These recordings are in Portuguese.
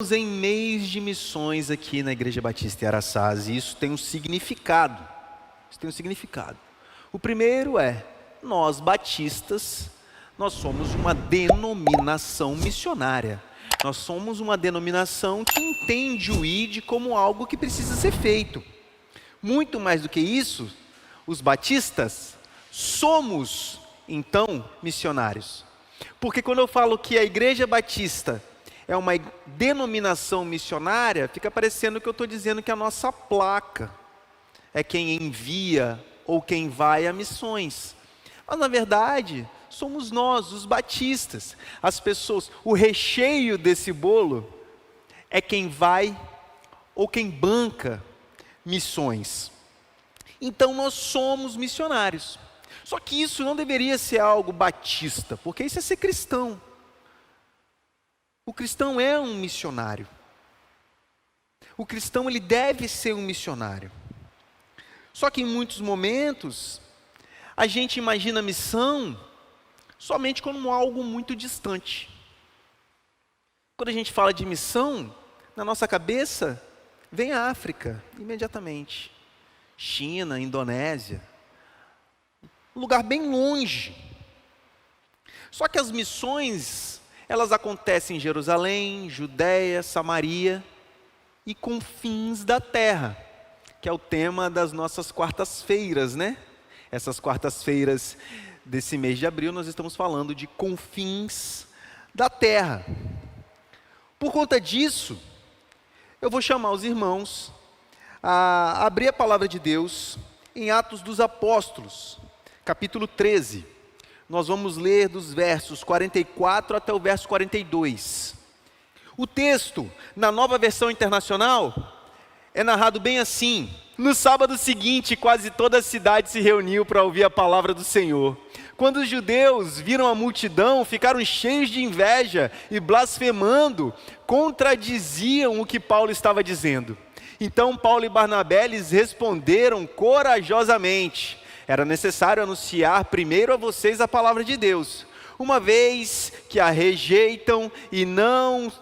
Em mês de missões aqui na Igreja Batista em Araçás, e isso tem um significado. O primeiro é, nós batistas, nós somos uma denominação missionária. Nós somos uma denominação que entende o ID como algo que precisa ser feito. Muito mais do que isso, os batistas somos, então, missionários. Porque quando eu falo que a Igreja Batista é uma denominação missionária, fica parecendo que eu estou dizendo que a nossa placa é quem envia ou quem vai a missões. Mas na verdade, somos nós, os batistas, as pessoas, o recheio desse bolo é quem vai ou quem banca missões. Então nós somos missionários. Só que isso não deveria ser algo batista, porque isso é ser cristão. O cristão é um missionário. O cristão, ele deve ser um missionário. Só que em muitos momentos, a gente imagina a missão somente como algo muito distante. Quando a gente fala de missão, na nossa cabeça, vem a África, imediatamente. China, Indonésia. Um lugar bem longe. Só que as missões, elas acontecem em Jerusalém, Judéia, Samaria e confins da terra, que é o tema das nossas quartas-feiras, né? Essas quartas-feiras desse mês de abril, nós estamos falando de confins da terra. Por conta disso, eu vou chamar os irmãos a abrir a palavra de Deus em Atos dos Apóstolos, capítulo 13. Nós vamos ler dos versos 44 até o verso 42. O texto, na Nova Versão Internacional, é narrado bem assim: no sábado seguinte, quase toda a cidade se reuniu para ouvir a palavra do Senhor. Quando os judeus viram a multidão, ficaram cheios de inveja e, blasfemando, contradiziam o que Paulo estava dizendo. Então Paulo e Barnabé lhes responderam corajosamente: era necessário anunciar primeiro a vocês a palavra de Deus. Uma vez que a rejeitam e não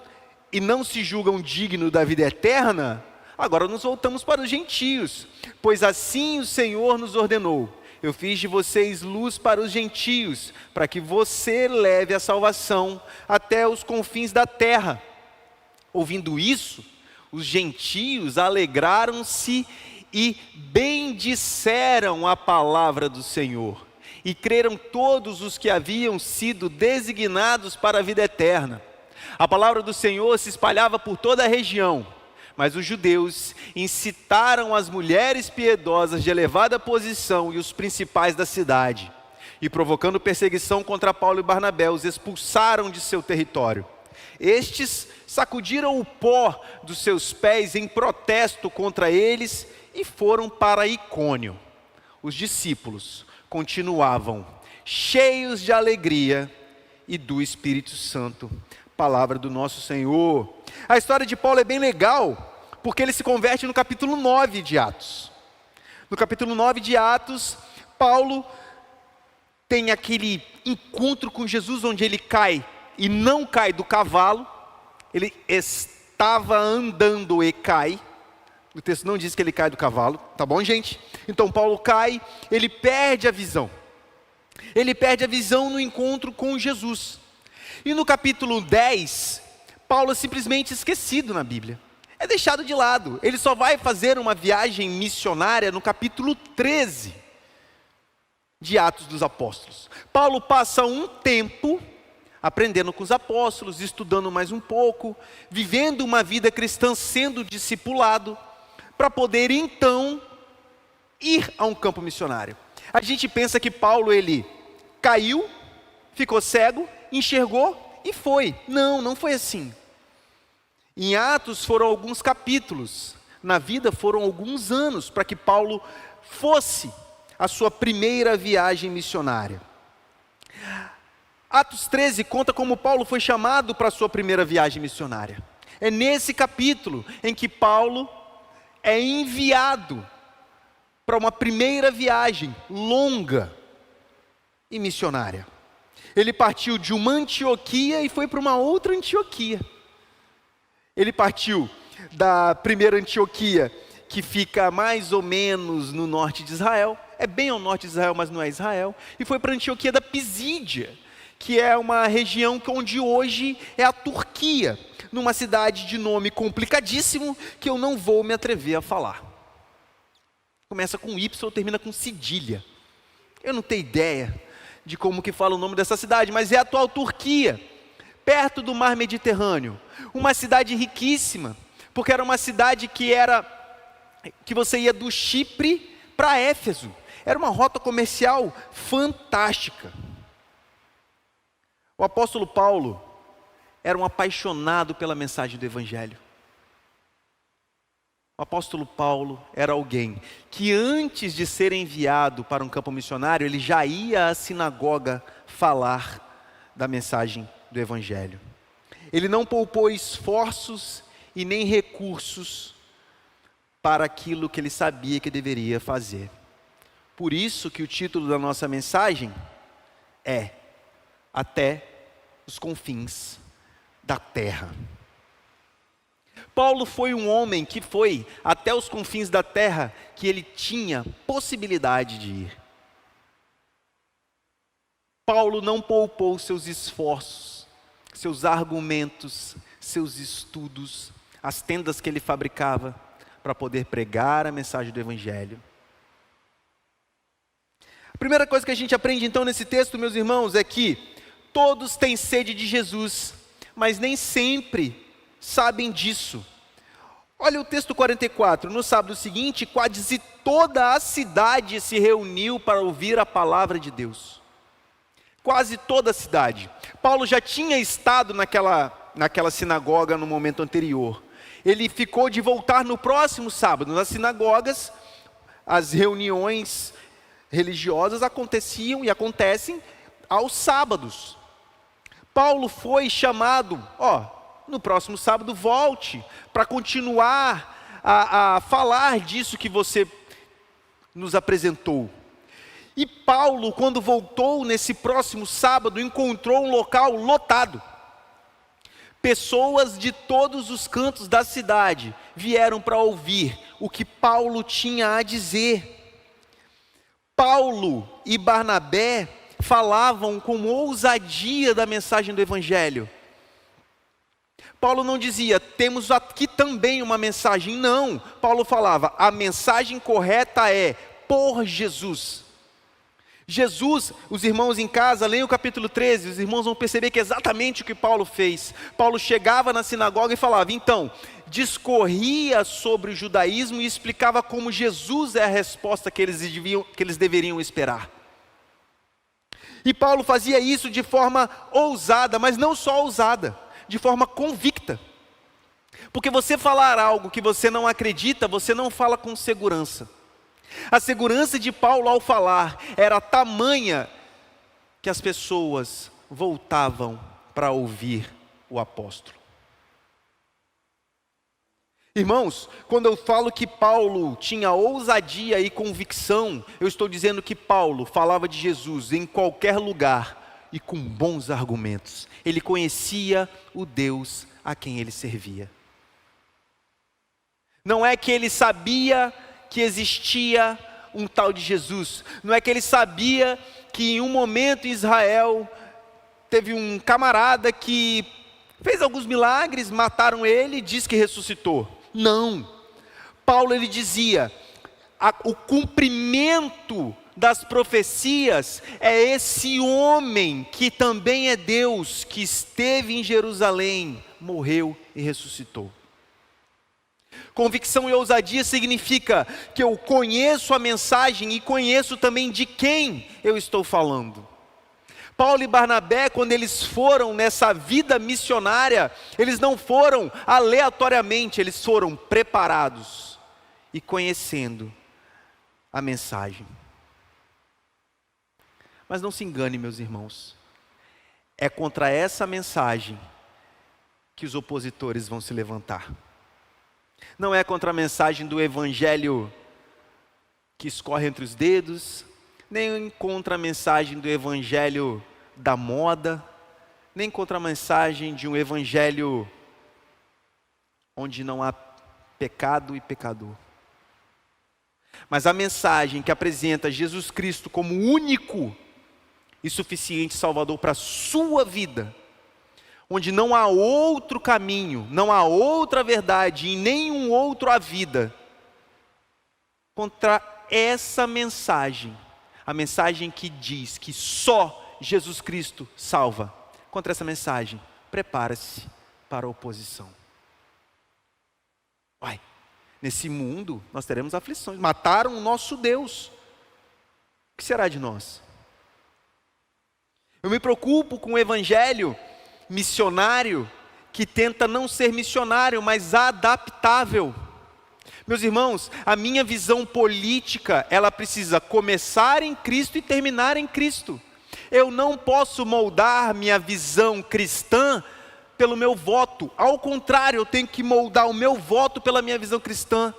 se julgam dignos da vida eterna, agora nos voltamos para os gentios, pois assim o Senhor nos ordenou: eu fiz de vocês luz para os gentios, para que você leve a salvação até os confins da terra. Ouvindo isso, os gentios alegraram-se e bendisseram a palavra do Senhor, e creram todos os que haviam sido designados para a vida eterna. A palavra do Senhor se espalhava por toda a região, mas os judeus incitaram as mulheres piedosas de elevada posição e os principais da cidade, e provocando perseguição contra Paulo e Barnabé, os expulsaram de seu território. Estes sacudiram o pó dos seus pés em protesto contra eles e foram para Icônio. Os discípulos continuavam cheios de alegria e do Espírito Santo. Palavra do nosso Senhor. A história de Paulo é bem legal, porque ele se converte no capítulo 9 de Atos. No capítulo 9 de Atos, Paulo tem aquele encontro com Jesus, onde ele cai e não cai do cavalo. Ele estava andando e cai. O texto não diz que ele cai do cavalo, tá bom, gente? Então Paulo cai, ele perde a visão. Ele perde a visão no encontro com Jesus. E no capítulo 10, Paulo é simplesmente esquecido na Bíblia. É deixado de lado. Ele só vai fazer uma viagem missionária no capítulo 13 de Atos dos Apóstolos. Paulo passa um tempo aprendendo com os apóstolos, estudando mais um pouco, vivendo uma vida cristã, sendo discipulado, para poder então ir a um campo missionário. A gente pensa que Paulo, ele caiu, ficou cego, enxergou e foi. Não, não foi assim. Em Atos foram alguns capítulos, na vida foram alguns anos para que Paulo fosse a sua primeira viagem missionária. Atos 13 conta como Paulo foi chamado para a sua primeira viagem missionária. É nesse capítulo em que Paulo é enviado para uma primeira viagem longa e missionária. Ele partiu de uma Antioquia e foi para uma outra Antioquia. Ele partiu da primeira Antioquia, que fica mais ou menos no norte de Israel, é bem ao norte de Israel, mas não é Israel, e foi para a Antioquia da Pisídia, que é uma região onde hoje é a Turquia, numa cidade de nome complicadíssimo, que eu não vou me atrever a falar. Começa com Y, termina com cedilha. Eu não tenho ideia de como que fala o nome dessa cidade, mas é a atual Turquia, perto do mar Mediterrâneo. Uma cidade riquíssima, porque era uma cidade que você ia do Chipre para Éfeso. Era uma rota comercial fantástica. O apóstolo Paulo era um apaixonado pela mensagem do Evangelho. O apóstolo Paulo era alguém que antes de ser enviado para um campo missionário, ele já ia à sinagoga falar da mensagem do Evangelho. Ele não poupou esforços e nem recursos para aquilo que ele sabia que deveria fazer. Por isso que o título da nossa mensagem é Até os Confins da Terra. Paulo foi um homem que foi até os confins da terra que ele tinha possibilidade de ir. Paulo não poupou seus esforços, seus argumentos, seus estudos, as tendas que ele fabricava para poder pregar a mensagem do Evangelho. A primeira coisa que a gente aprende então nesse texto, meus irmãos, é que todos têm sede de Jesus, mas nem sempre sabem disso. Olha o texto 44, no sábado seguinte, quase toda a cidade se reuniu para ouvir a palavra de Deus. Quase toda a cidade. Paulo já tinha estado naquela sinagoga no momento anterior. Ele ficou de voltar no próximo sábado. Nas sinagogas, as reuniões religiosas aconteciam e acontecem aos sábados. Paulo foi chamado, no próximo sábado volte para continuar a falar disso que você nos apresentou. E Paulo, quando voltou nesse próximo sábado, encontrou um local lotado. Pessoas de todos os cantos da cidade vieram para ouvir o que Paulo tinha a dizer. Paulo e Barnabé falavam com ousadia da mensagem do Evangelho. Paulo não dizia, temos aqui também uma mensagem. Não, Paulo falava, a mensagem correta é por Jesus. Jesus, os irmãos em casa, leiam o capítulo 13, os irmãos vão perceber que é exatamente o que Paulo fez. Paulo chegava na sinagoga e falava, então, discorria sobre o judaísmo e explicava como Jesus é a resposta que eles deveriam esperar. E Paulo fazia isso de forma ousada, mas não só ousada, de forma convicta. Porque você falar algo que você não acredita, você não fala com segurança. A segurança de Paulo ao falar era tamanha que as pessoas voltavam para ouvir o apóstolo. Irmãos, quando eu falo que Paulo tinha ousadia e convicção, eu estou dizendo que Paulo falava de Jesus em qualquer lugar e com bons argumentos. Ele conhecia o Deus a quem ele servia. Não é que ele sabia que existia um tal de Jesus. Não é que ele sabia que em um momento em Israel teve um camarada que fez alguns milagres, mataram ele e diz que ressuscitou. Não. Paulo ele dizia, o cumprimento das profecias é esse homem que também é Deus, que esteve em Jerusalém, morreu e ressuscitou. Convicção e ousadia significa que eu conheço a mensagem e conheço também de quem eu estou falando. Paulo e Barnabé, quando eles foram nessa vida missionária, eles não foram aleatoriamente, eles foram preparados e conhecendo a mensagem. Mas não se engane, meus irmãos, é contra essa mensagem que os opositores vão se levantar. Não é contra a mensagem do Evangelho que escorre entre os dedos, nem contra a mensagem do Evangelho da moda, nem contra a mensagem de um Evangelho onde não há pecado e pecador. Mas a mensagem que apresenta Jesus Cristo como único e suficiente Salvador para a sua vida, onde não há outro caminho, não há outra verdade e nenhum outro há vida, contra essa mensagem, a mensagem que diz que só Jesus Cristo salva, contra essa mensagem, prepara-se para a oposição. Nesse mundo nós teremos aflições. Mataram o nosso Deus. O que será de nós? Eu me preocupo com o evangelho missionário que tenta não ser missionário, mas adaptável. Meus irmãos, a minha visão política, ela precisa começar em Cristo e terminar em Cristo. Eu não posso moldar minha visão cristã pelo meu voto. Ao contrário, eu tenho que moldar o meu voto pela minha visão cristã.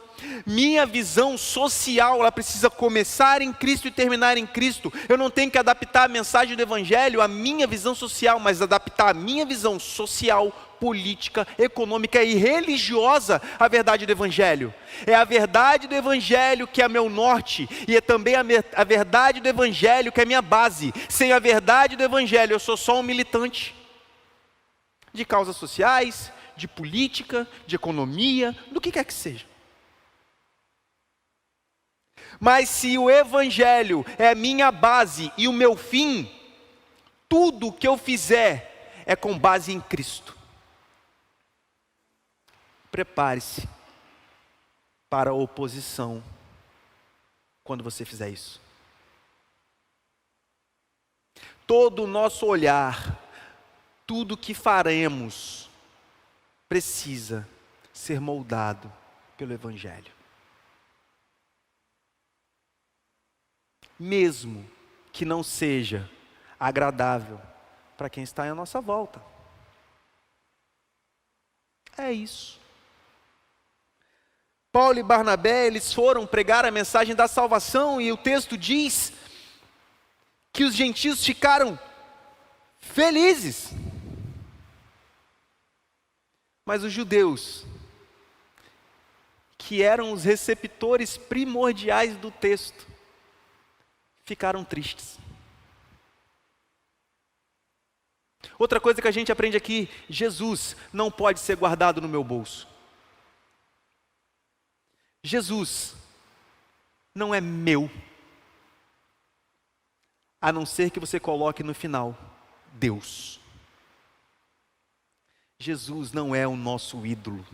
Minha visão social, ela precisa começar em Cristo e terminar em Cristo. Eu não tenho que adaptar a mensagem do Evangelho à minha visão social, mas adaptar a minha visão social, política, econômica e religiosa à verdade do Evangelho. É a verdade do Evangelho que é meu norte, e é também a verdade do Evangelho que é minha base. Sem a verdade do Evangelho, eu sou só um militante de causas sociais, de política, de economia, do que quer que seja. Mas se o Evangelho é minha base e o meu fim, tudo que eu fizer é com base em Cristo. Prepare-se para a oposição quando você fizer isso. Todo o nosso olhar, tudo que faremos, precisa ser moldado pelo Evangelho. Mesmo que não seja agradável para quem está à nossa volta. É isso. Paulo e Barnabé, eles foram pregar a mensagem da salvação, e o texto diz que os gentios ficaram felizes. Mas os judeus, que eram os receptores primordiais do texto, ficaram tristes. Outra coisa que a gente aprende aqui: Jesus não pode ser guardado no meu bolso. Jesus não é meu, a não ser que você coloque no final, Deus. Jesus não é o nosso ídolo.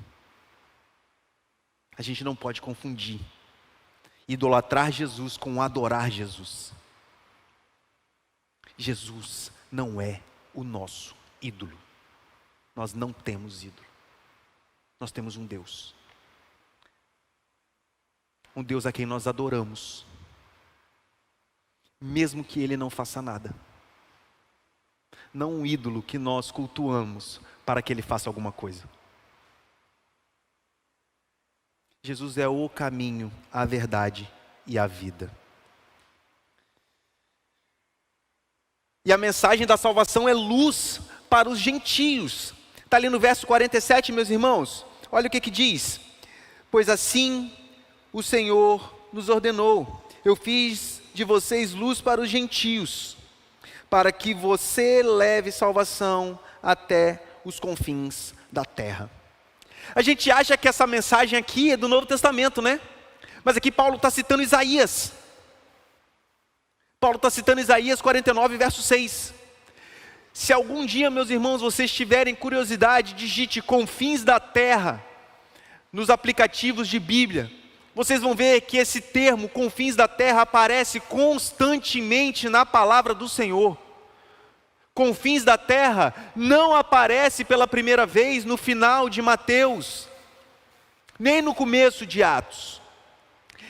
A gente não pode confundir idolatrar Jesus com adorar Jesus. Jesus não é o nosso ídolo. Nós não temos ídolo. Nós temos um Deus. Um Deus a quem nós adoramos, mesmo que Ele não faça nada. Não um ídolo que nós cultuamos para que Ele faça alguma coisa. Jesus é o caminho, a verdade e a vida. E a mensagem da salvação é luz para os gentios. Está ali no verso 47, meus irmãos. Olha o que diz: pois assim o Senhor nos ordenou: eu fiz de vocês luz para os gentios, para que você leve salvação até os confins da terra. A gente acha que essa mensagem aqui é do Novo Testamento, né? Mas aqui Paulo está citando Isaías. Paulo está citando Isaías 49, verso 6. Se algum dia, meus irmãos, vocês tiverem curiosidade, digite confins da terra nos aplicativos de Bíblia. Vocês vão ver que esse termo, confins da terra, aparece constantemente na palavra do Senhor. Confins da terra não aparece pela primeira vez no final de Mateus, nem no começo de Atos.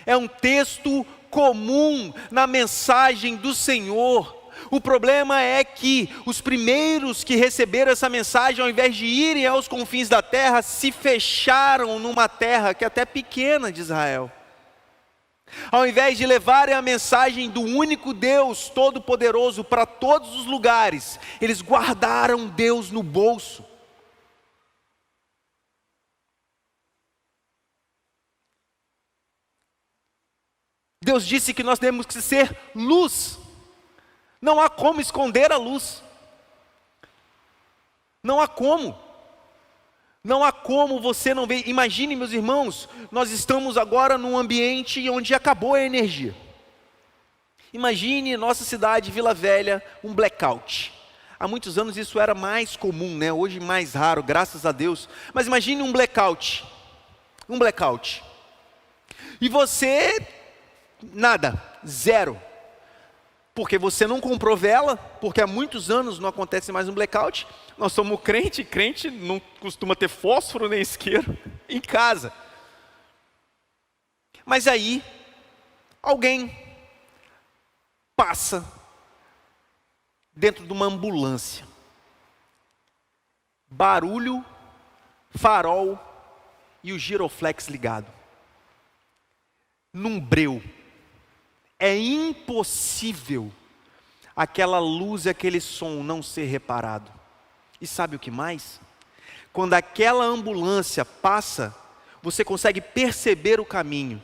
É um texto comum na mensagem do Senhor. O problema é que os primeiros que receberam essa mensagem, ao invés de irem aos confins da terra, se fecharam numa terra que é até pequena de Israel. Ao invés de levarem a mensagem do único Deus Todo-Poderoso para todos os lugares, eles guardaram Deus no bolso. Deus disse que nós temos que ser luz. Não há como esconder a luz. Não há como. Não há como você não ver. Imagine, meus irmãos, nós estamos agora num ambiente onde acabou a energia. Imagine nossa cidade, Vila Velha, um blackout. Há muitos anos isso era mais comum, né? Hoje mais raro, graças a Deus. Mas imagine um blackout. Um blackout. E você, nada, zero. Porque você não comprou vela, porque há muitos anos não acontece mais um blackout. Nós somos crente, crente não costuma ter fósforo nem isqueiro em casa. Mas aí, alguém passa dentro de uma ambulância. Barulho, farol e o giroflex ligado. Num breu. É impossível aquela luz e aquele som não ser reparado. E sabe o que mais? Quando aquela ambulância passa, você consegue perceber o caminho.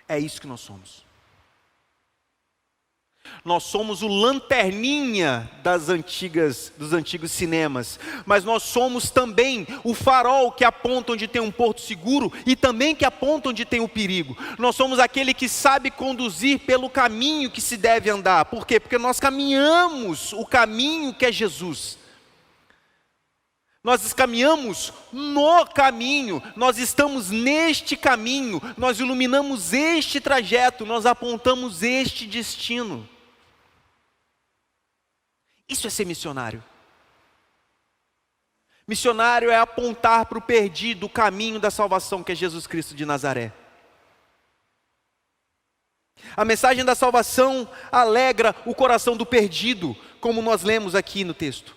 É isso que nós somos. Nós somos o lanterninha dos antigos cinemas, mas nós somos também o farol que aponta onde tem um porto seguro e também que aponta onde tem o perigo. Nós somos aquele que sabe conduzir pelo caminho que se deve andar. Por quê? Porque nós caminhamos o caminho que é Jesus. Nós caminhamos no caminho, nós estamos neste caminho, nós iluminamos este trajeto, nós apontamos este destino. Isso é ser missionário. Missionário é apontar para o perdido o caminho da salvação que é Jesus Cristo de Nazaré. A mensagem da salvação alegra o coração do perdido, como nós lemos aqui no texto.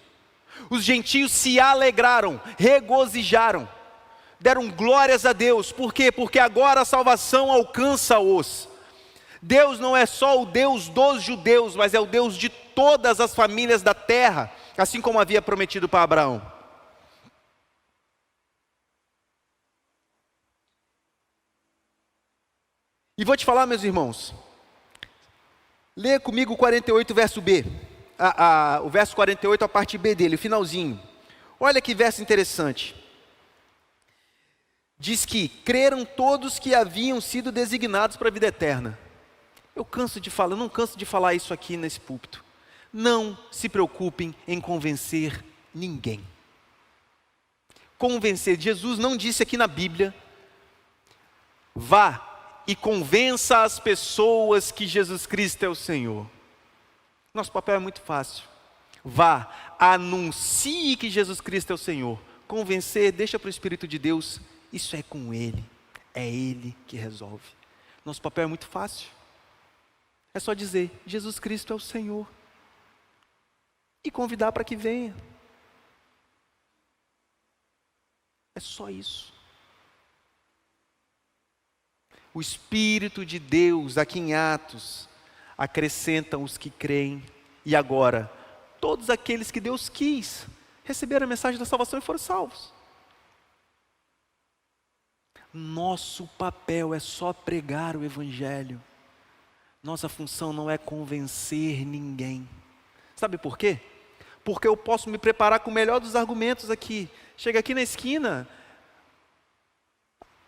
Os gentios se alegraram, regozijaram, deram glórias a Deus. Por quê? Porque agora a salvação alcança-os. Deus não é só o Deus dos judeus, mas é o Deus de todas as famílias da terra, assim como havia prometido para Abraão. E vou te falar, meus irmãos, lê comigo o 48, verso B. O verso 48, a parte B dele, o finalzinho. Olha que verso interessante. Diz que creram todos que haviam sido designados para a vida eterna. Eu não canso de falar isso aqui nesse púlpito. Não se preocupem em convencer ninguém. Convencer, Jesus não disse aqui na Bíblia, vá e convença as pessoas que Jesus Cristo é o Senhor. Nosso papel é muito fácil. Vá, anuncie que Jesus Cristo é o Senhor. Convencer, deixa para o Espírito de Deus. Isso é com Ele. É Ele que resolve. Nosso papel é muito fácil. É só dizer, Jesus Cristo é o Senhor. E convidar para que venha. É só isso. O Espírito de Deus, aqui em Atos, acrescentam os que creem, e agora, todos aqueles que Deus quis, receberam a mensagem da salvação e foram salvos. Nosso papel é só pregar o Evangelho. Nossa função não é convencer ninguém. Sabe por quê? Porque eu posso me preparar com o melhor dos argumentos aqui. Chega aqui na esquina,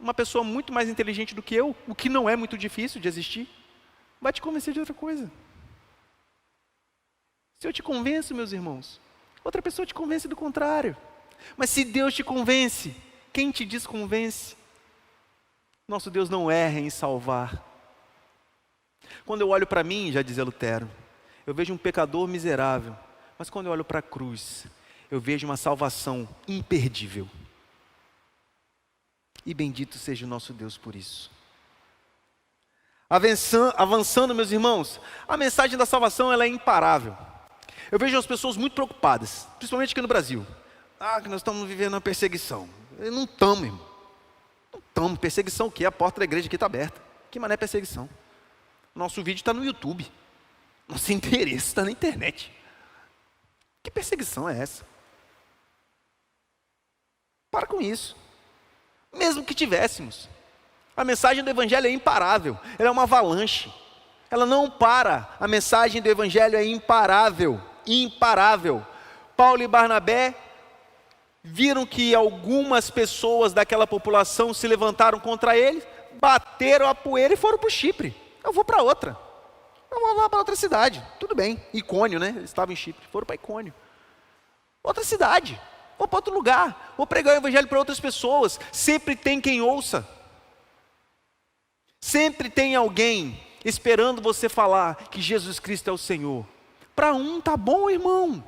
uma pessoa muito mais inteligente do que eu, o que não é muito difícil de existir, vai te convencer de outra coisa. Se eu te convenço, meus irmãos, outra pessoa te convence do contrário. Mas se Deus te convence, quem te desconvence? Nosso Deus não erra em salvar. Quando eu olho para mim, já dizia Lutero, eu vejo um pecador miserável. Mas quando eu olho para a cruz, eu vejo uma salvação imperdível. E bendito seja o nosso Deus por isso. Avançando, meus irmãos, a mensagem da salvação ela é imparável. Eu vejo as pessoas muito preocupadas, principalmente aqui no Brasil. Que nós estamos vivendo uma perseguição. Não estamos, irmão. Não estamos. Perseguição o quê? A porta da igreja aqui está aberta. Que mané perseguição? Nosso vídeo está no YouTube. Nosso interesse está na internet. Que perseguição é essa? Para com isso. Mesmo que tivéssemos. A mensagem do Evangelho é imparável, ela é uma avalanche, ela não para, a mensagem do Evangelho é imparável, imparável. Paulo e Barnabé viram que algumas pessoas daquela população se levantaram contra ele, bateram a poeira e foram para o Chipre. Eu vou para outra, eu vou lá para outra cidade, tudo bem, Icônio, né? Eles estavam em Chipre, foram para Icônio. Outra cidade, vou para outro lugar, vou pregar o Evangelho para outras pessoas. Sempre tem quem ouça. Sempre tem alguém esperando você falar que Jesus Cristo é o Senhor. Para um tá bom, irmão,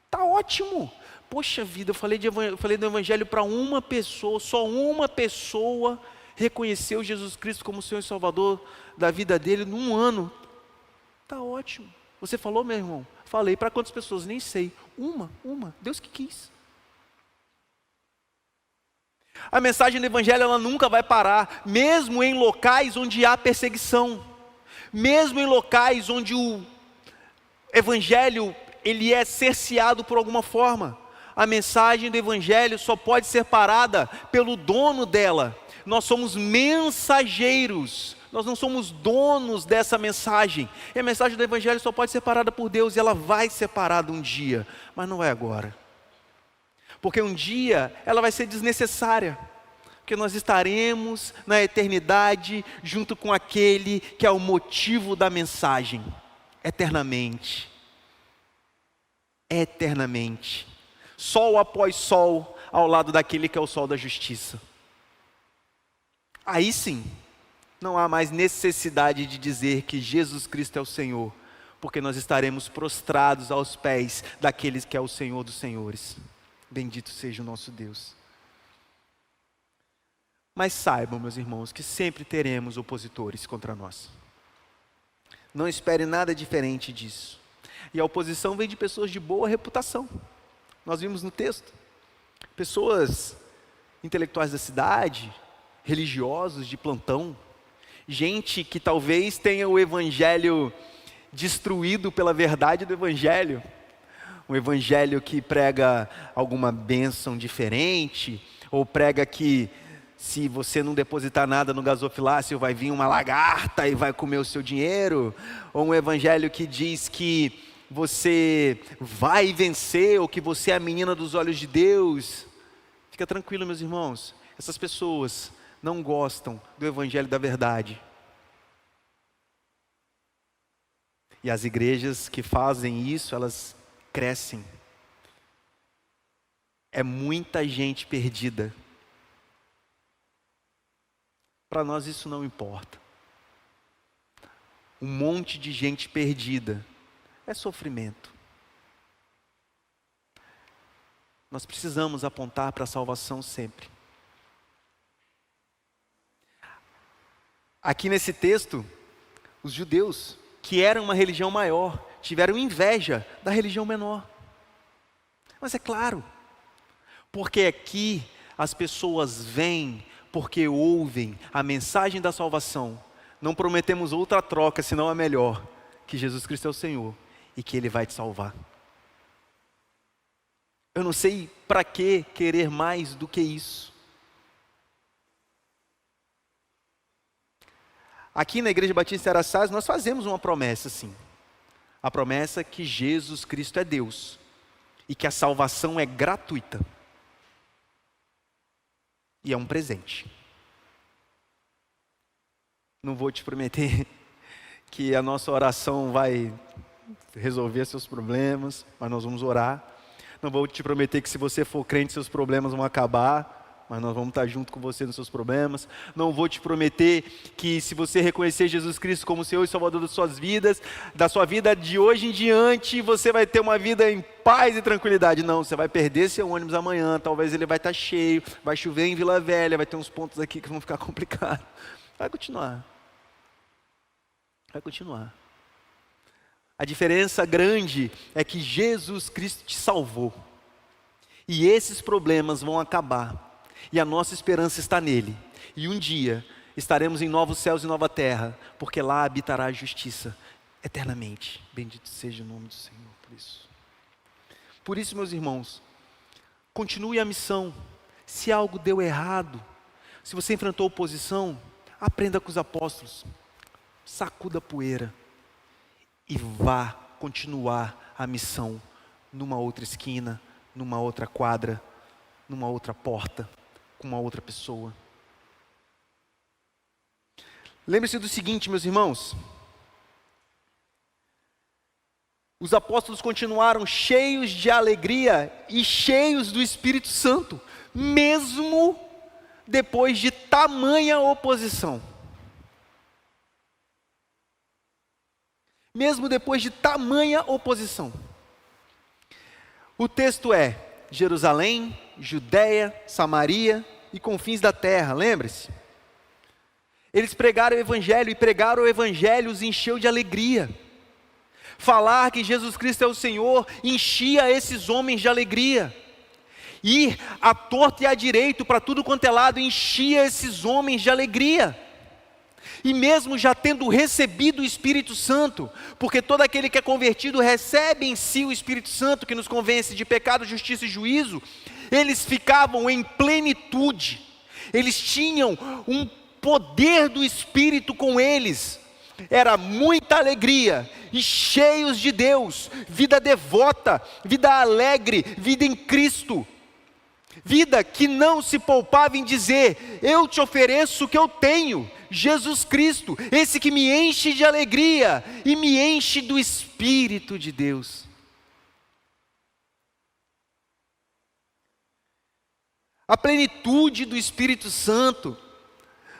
tá ótimo. Poxa vida, eu falei do Evangelho para uma pessoa, só uma pessoa reconheceu Jesus Cristo como Senhor e Salvador da vida dele num ano. Tá ótimo. Você falou, meu irmão? Falei. Para quantas pessoas? Nem sei. Uma. Deus que quis. A mensagem do Evangelho, ela nunca vai parar, mesmo em locais onde há perseguição, mesmo em locais onde o Evangelho, ele é cerceado por alguma forma. A mensagem do Evangelho só pode ser parada pelo dono dela. Nós somos mensageiros, nós não somos donos dessa mensagem. E a mensagem do Evangelho só pode ser parada por Deus, e ela vai ser parada um dia, mas não é agora. Porque um dia ela vai ser desnecessária, porque nós estaremos na eternidade junto com aquele que é o motivo da mensagem, eternamente. Eternamente. Sol após sol, ao lado daquele que é o sol da justiça. Aí sim, não há mais necessidade de dizer que Jesus Cristo é o Senhor, porque nós estaremos prostrados aos pés daqueles que é o Senhor dos senhores. Bendito seja o nosso Deus. Mas saibam, meus irmãos, que sempre teremos opositores contra nós. Não espere nada diferente disso. E a oposição vem de pessoas de boa reputação. Nós vimos no texto. Pessoas intelectuais da cidade, religiosos de plantão, gente que talvez tenha o Evangelho destruído pela verdade do Evangelho. Um Evangelho que prega alguma bênção diferente, ou prega que se você não depositar nada no gasofilácio vai vir uma lagarta e vai comer o seu dinheiro, ou um Evangelho que diz que você vai vencer, ou que você é a menina dos olhos de Deus. Fica tranquilo, meus irmãos, essas pessoas não gostam do Evangelho da verdade. E as igrejas que fazem isso, elas crescem. É muita gente perdida. Para nós isso não importa. Um monte de gente perdida é sofrimento. Nós precisamos apontar para a salvação sempre. Aqui nesse texto, os judeus, que eram uma religião maior, tiveram inveja da religião menor. Mas é claro, porque aqui as pessoas vêm porque ouvem a mensagem da salvação. Não prometemos outra troca, senão a melhor, que Jesus Cristo é o Senhor e que Ele vai te salvar. Eu não sei para que querer mais do que isso. Aqui na Igreja Batista Araçás nós fazemos uma promessa, sim. A promessa que Jesus Cristo é Deus e que a salvação é gratuita e é um presente. Não vou te prometer que a nossa oração vai resolver seus problemas, mas nós vamos orar. Não vou te prometer que se você for crente seus problemas vão acabar, mas nós vamos estar junto com você nos seus problemas. Não vou te prometer que se você reconhecer Jesus Cristo como Senhor e Salvador das suas vidas, da sua vida de hoje em diante, você vai ter uma vida em paz e tranquilidade. Não, você vai perder seu ônibus amanhã, talvez ele vai estar cheio, vai chover em Vila Velha, vai ter uns pontos aqui que vão ficar complicados. Vai continuar. Vai continuar. A diferença grande é que Jesus Cristo te salvou. E esses problemas vão acabar. E a nossa esperança está nele. E um dia estaremos em novos céus e nova terra, porque lá habitará a justiça eternamente. Bendito seja o nome do Senhor por isso. Por isso, meus irmãos, continue a missão. Se algo deu errado, Se você enfrentou oposição, aprenda com os apóstolos, sacuda a poeira e vá continuar a missão numa outra esquina, numa outra quadra, numa outra porta, com uma outra pessoa. Lembre-se do seguinte, meus irmãos, os apóstolos continuaram cheios de alegria e cheios do Espírito Santo, mesmo depois de tamanha oposição. Mesmo depois de tamanha oposição. O texto é Jerusalém, Judéia, Samaria e confins da terra, lembre-se. Eles pregaram o Evangelho, e pregaram o Evangelho os encheu de alegria. Falar que Jesus Cristo é o Senhor enchia esses homens de alegria. Ir à torta e à direita para tudo quanto é lado enchia esses homens de alegria. E mesmo já tendo recebido o Espírito Santo, porque todo aquele que é convertido recebe em si o Espírito Santo, que nos convence de pecado, justiça e juízo, eles ficavam em plenitude, eles tinham um poder do Espírito com eles, era muita alegria, e cheios de Deus, vida devota, vida alegre, vida em Cristo, vida que não se poupava em dizer: eu te ofereço o que eu tenho, Jesus Cristo, esse que me enche de alegria, e me enche do Espírito de Deus. A plenitude do Espírito Santo,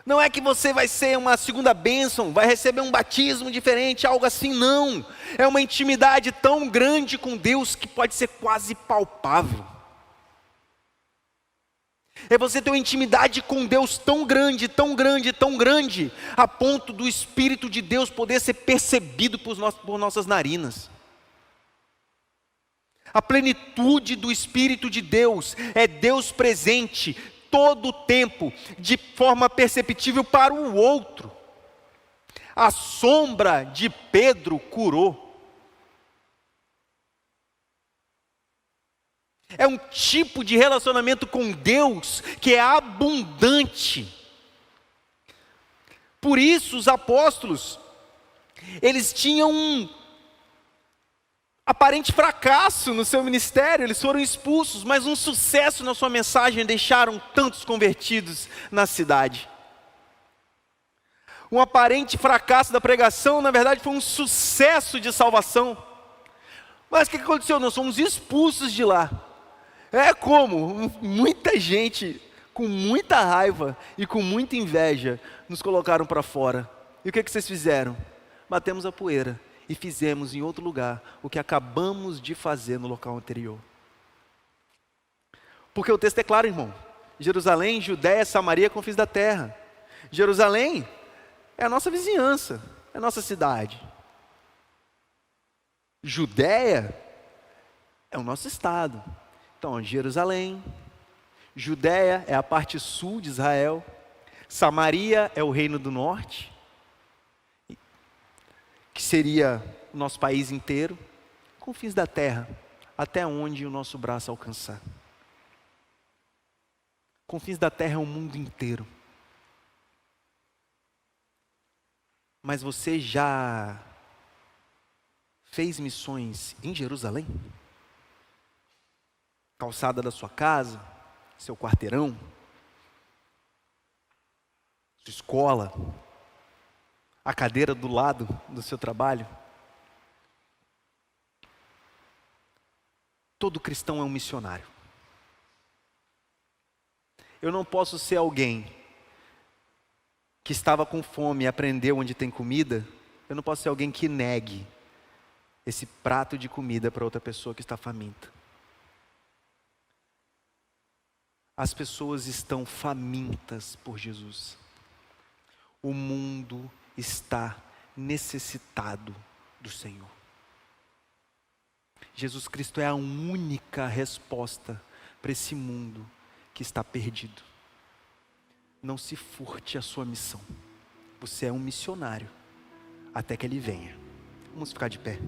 não é que você vai ser uma segunda bênção, vai receber um batismo diferente, algo assim, não. É uma intimidade tão grande com Deus que pode ser quase palpável. É você ter uma intimidade com Deus tão grande, tão grande, tão grande, a ponto do Espírito de Deus poder ser percebido por nossas narinas. A plenitude do Espírito de Deus é Deus presente todo o tempo, de forma perceptível para o outro. A sombra de Pedro curou. É um tipo de relacionamento com Deus que é abundante. Por isso os apóstolos, eles tinham um aparente fracasso no seu ministério, eles foram expulsos, mas um sucesso na sua mensagem, deixaram tantos convertidos na cidade. Um aparente fracasso da pregação, na verdade foi um sucesso de salvação. Mas o que aconteceu? Nós fomos expulsos de lá. É como muita gente, com muita raiva e com muita inveja, nos colocaram para fora. E o que vocês fizeram? Batemos a poeira e fizemos em outro lugar o que acabamos de fazer no local anterior. Porque o texto é claro, irmão. Jerusalém, Judéia, Samaria, confins da terra. Jerusalém é a nossa vizinhança, é a nossa cidade. Judéia é o nosso estado. Então, Jerusalém, Judéia é a parte sul de Israel, Samaria é o reino do norte, que seria o nosso país inteiro, confins da terra, até onde o nosso braço alcançar. Confins da terra é o mundo inteiro. Mas você já fez missões em Jerusalém? Calçada da sua casa, seu quarteirão, sua escola, a cadeira do lado do seu trabalho. Todo cristão é um missionário. Eu não posso ser alguém que estava com fome e aprendeu onde tem comida. Eu não posso ser alguém que negue esse prato de comida para outra pessoa que está faminta. As pessoas estão famintas por Jesus. O mundo está necessitado do Senhor. Jesus Cristo é a única resposta para esse mundo que está perdido. Não se furte a sua missão. Você é um missionário até que Ele venha. Vamos ficar de pé.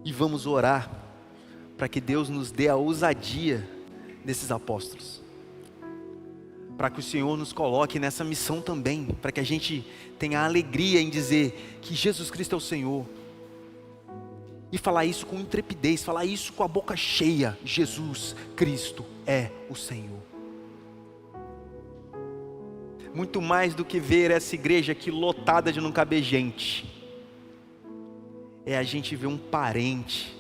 E vamos orar para que Deus nos dê a ousadia desses apóstolos, para que o Senhor nos coloque nessa missão também, para que a gente tenha a alegria em dizer que Jesus Cristo é o Senhor, e falar isso com intrepidez, falar isso com a boca cheia: Jesus Cristo é o Senhor. Muito mais do que ver essa igreja aqui lotada de não caber gente, é a gente ver um parente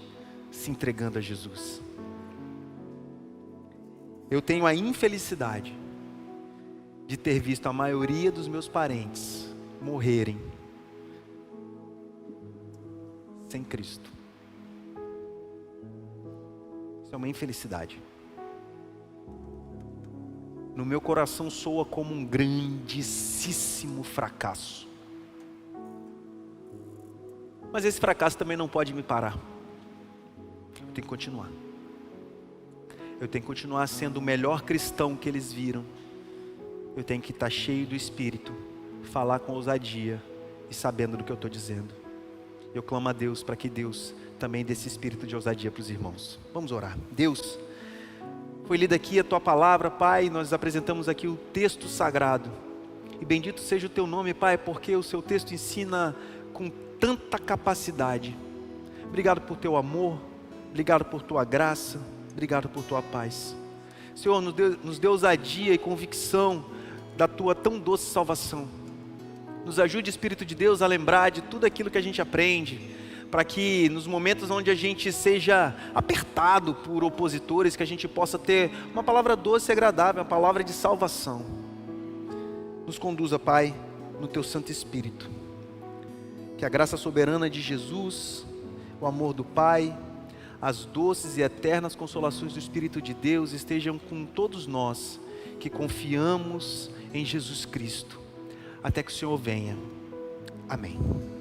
se entregando a Jesus. Eu tenho a infelicidade de ter visto a maioria dos meus parentes morrerem sem Cristo. Isso é uma infelicidade. No meu coração soa como um grandíssimo fracasso. Mas esse fracasso também não pode me parar. Eu tenho que continuar. Eu tenho que continuar sendo o melhor cristão que eles viram. Eu tenho que estar cheio do Espírito, falar com ousadia e sabendo do que eu estou dizendo. Eu clamo a Deus para que Deus também dê esse espírito de ousadia para os irmãos. Vamos orar. Deus, foi lida aqui a Tua palavra, Pai, nós apresentamos aqui o texto sagrado. E bendito seja o Teu nome, Pai, porque o Seu texto ensina com tanta capacidade. Obrigado por Teu amor, obrigado por Tua graça, obrigado por Tua paz. Senhor, nos dê ousadia e convicção da Tua tão doce salvação. Nos ajude, Espírito de Deus, a lembrar de tudo aquilo que a gente aprende, para que nos momentos onde a gente seja apertado por opositores, que a gente possa ter uma palavra doce e agradável, uma palavra de salvação. Nos conduza, Pai, no Teu Santo Espírito. Que a graça soberana de Jesus, o amor do Pai, as doces e eternas consolações do Espírito de Deus estejam com todos nós, que confiamos em Jesus Cristo, até que o Senhor venha. Amém.